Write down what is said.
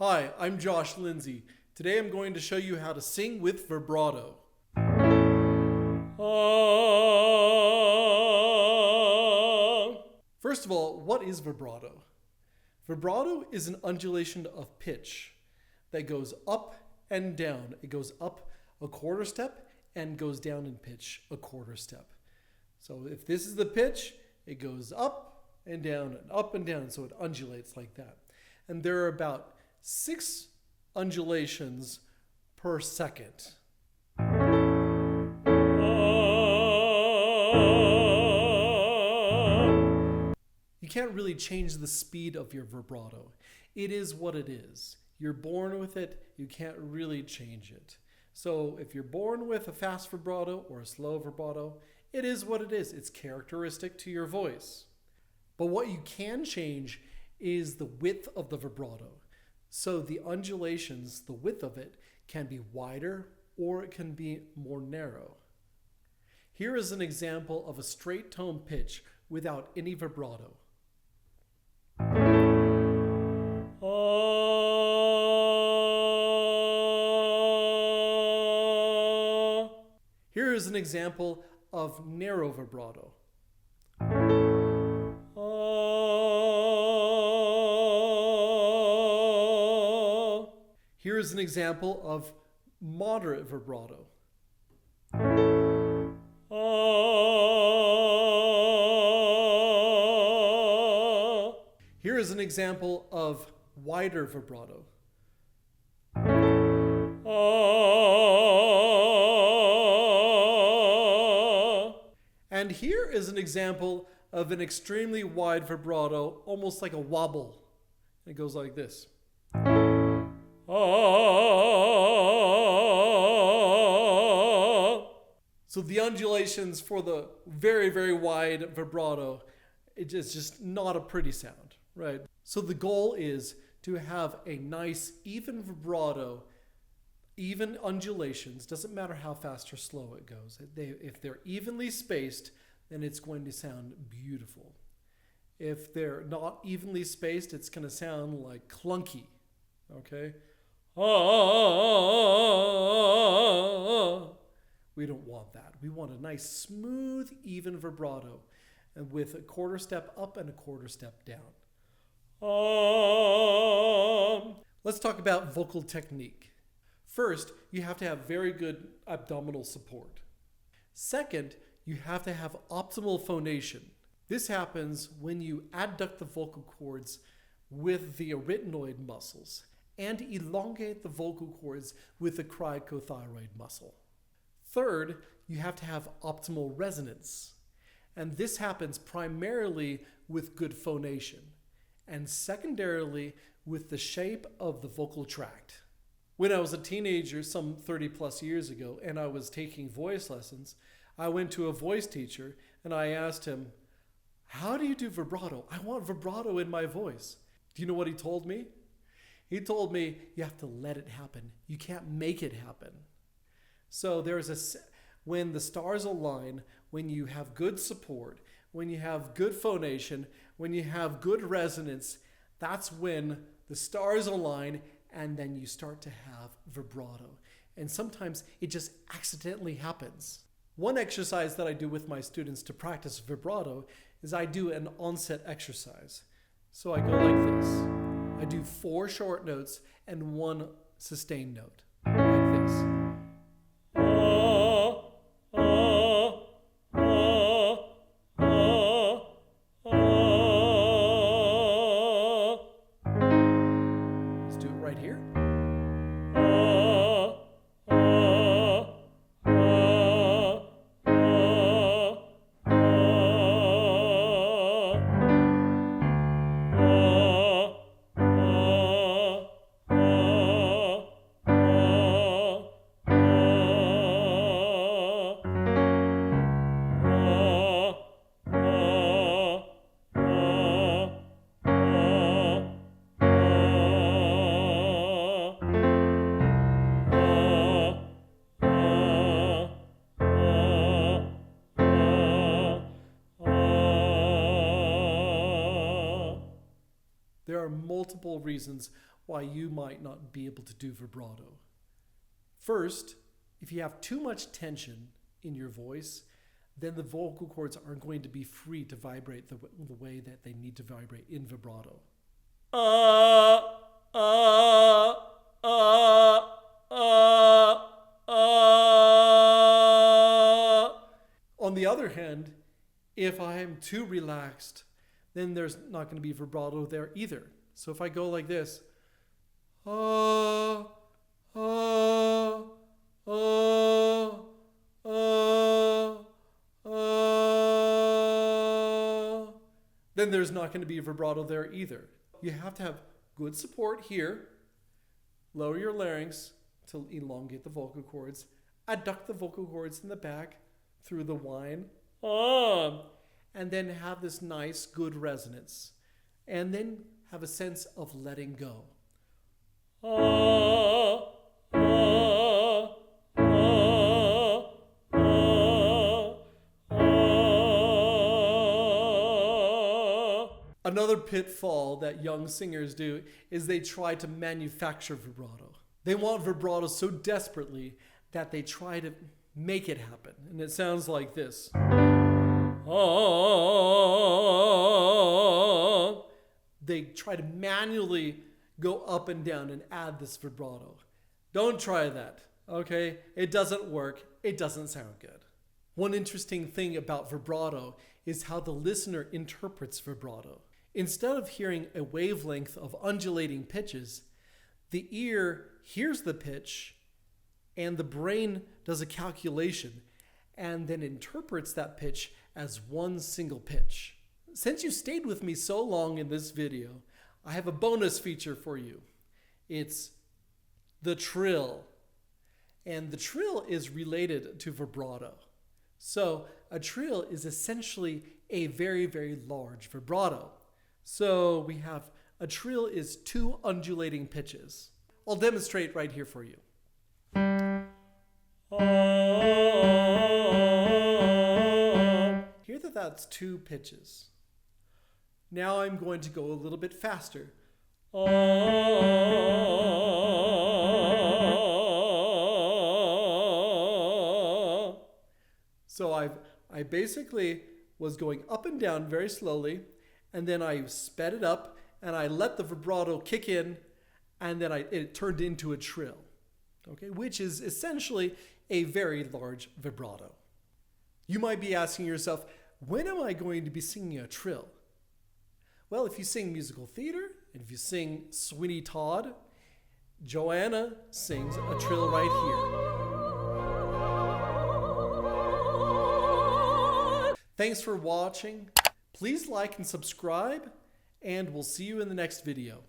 Hi, I'm Josh Lindsay. Today I'm going to show you how to sing with vibrato. First of all, what is vibrato? Vibrato is an undulation of pitch that goes up and down. It goes up a quarter step and goes down in pitch a quarter step. So if this is the pitch, it goes up and down and up and down, so it undulates like that. And there are about 6 undulations per second. You can't really change the speed of your vibrato. It is what it is. You're born with it, you can't really change it. So if you're born with a fast vibrato or a slow vibrato, it is what it is. It's characteristic to your voice. But what you can change is the width of the vibrato. So the undulations, the width of it, can be wider or it can be more narrow. Here is an example of a straight tone pitch without any vibrato. Here is an example of narrow vibrato. Here is an example of moderate vibrato. Here is an example of wider vibrato. And here is an example of an extremely wide vibrato, almost like a wobble. It goes like this. So the undulations for the very, very wide vibrato, it's just not a pretty sound, right? So the goal is to have a nice, even vibrato, even undulations. Doesn't matter how fast or slow it goes. If they're evenly spaced, then it's going to sound beautiful. If they're not evenly spaced, it's going to sound like clunky, okay? We don't want that. We want a nice, smooth, even vibrato, and with a quarter step up and a quarter step down. Let's talk about vocal technique. First, you have to have very good abdominal support. Second, you have to have optimal phonation. This happens when you adduct the vocal cords with the arytenoid muscles and elongate the vocal cords with the cricothyroid muscle. Third, you have to have optimal resonance. And this happens primarily with good phonation and secondarily with the shape of the vocal tract. When I was a teenager, some 30 plus years ago, and I was taking voice lessons, I went to a voice teacher and I asked him, "How do you do vibrato? I want vibrato in my voice." Do you know what he told me? He told me, you have to let it happen. You can't make it happen. So when the stars align, when you have good support, when you have good phonation, when you have good resonance, that's when the stars align and then you start to have vibrato. And sometimes it just accidentally happens. One exercise that I do with my students to practice vibrato is I do an onset exercise. So I go like this. I do 4 short notes and 1 sustained note, like this. Let's do it right here. There are multiple reasons why you might not be able to do vibrato. First, if you have too much tension in your voice, then the vocal cords aren't going to be free to vibrate the way that they need to vibrate in vibrato. On the other hand, if I am too relaxed, then there's not going to be vibrato there either. So if I go like this, then there's not going to be vibrato there either. You have to have good support here. Lower your larynx to elongate the vocal cords. Adduct the vocal cords in the back through the whine. And then have this nice, good resonance. And then have a sense of letting go. Another pitfall that young singers do is they try to manufacture vibrato. They want vibrato so desperately that they try to make it happen. And it sounds like this. They try to manually go up and down and add this vibrato. Don't try that, okay? It doesn't work. It doesn't sound good. One interesting thing about vibrato is how the listener interprets vibrato. Instead of hearing a wavelength of undulating pitches, the ear hears the pitch and the brain does a calculation and then interprets that pitch as one single pitch. Since you stayed with me so long in this video, I have a bonus feature for you. It's the trill. And the trill is related to vibrato. So a trill is essentially a very, very large vibrato. So we have a trill is 2 undulating pitches. I'll demonstrate right here for you. Hear that that's 2 pitches. Now I'm going to go a little bit faster. So I basically was going up and down very slowly, and then I sped it up and I let the vibrato kick in, and then it turned into a trill, okay, which is essentially a very large vibrato. You might be asking yourself, when am I going to be singing a trill? Well, if you sing musical theater, and if you sing Sweeney Todd, Joanna sings a trill right here. Thanks for watching. Please like and subscribe, and we'll see you in the next video.